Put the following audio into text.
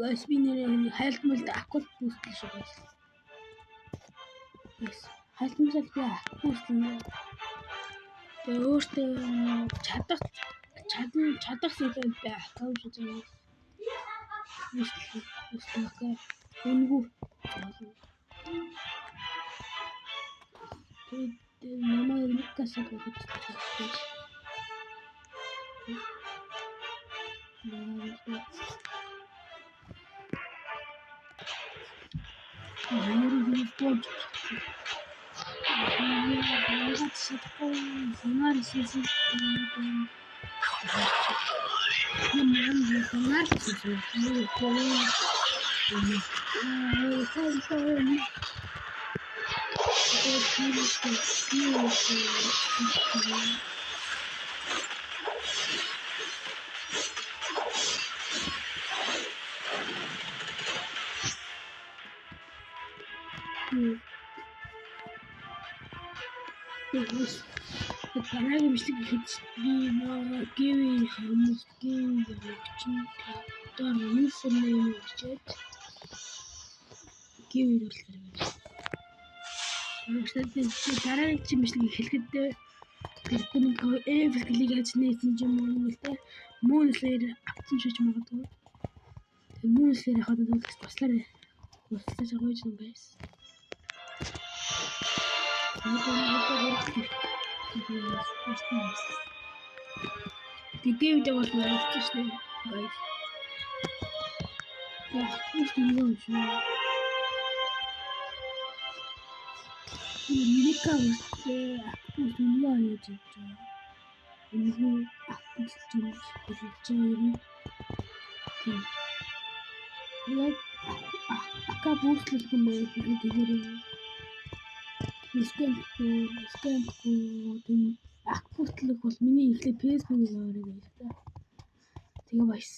guys би нэр хайлтмал акул бүүстэл шүү guys. Хайлтмал би акул бүүстэл. Тэгээ өөртөө чадах зүйлээ би акул шүү дээ. Бүүстэл үнгүй. Тэгээ намайг никасаа гэж хэлсэн. Танай гэмшлэг ихэд би нөө гэви хүмүүс гэви чинь дор юусэн чихэд гэви болохоор дараагийн гэмшлэг ихэхэд тэр нэг эвэр клик хийж нээсэн юм уу нэлээ мөнлэр авсан шиж магадгүй тэр мөнлэр хадад туслаар гоёж юм guys. Тэгээ видео бол хийчихсэн guys. Яг тийм шүү. Ника үсээ акуус юу яаж байгаа. Энэ акуус чинь тийм. Яг ака бүүслэх юм байна тэгээд скэм акуус бол миний ихлэ фэйсбүүкээр аваарай гэж та. Тэгээ баяс.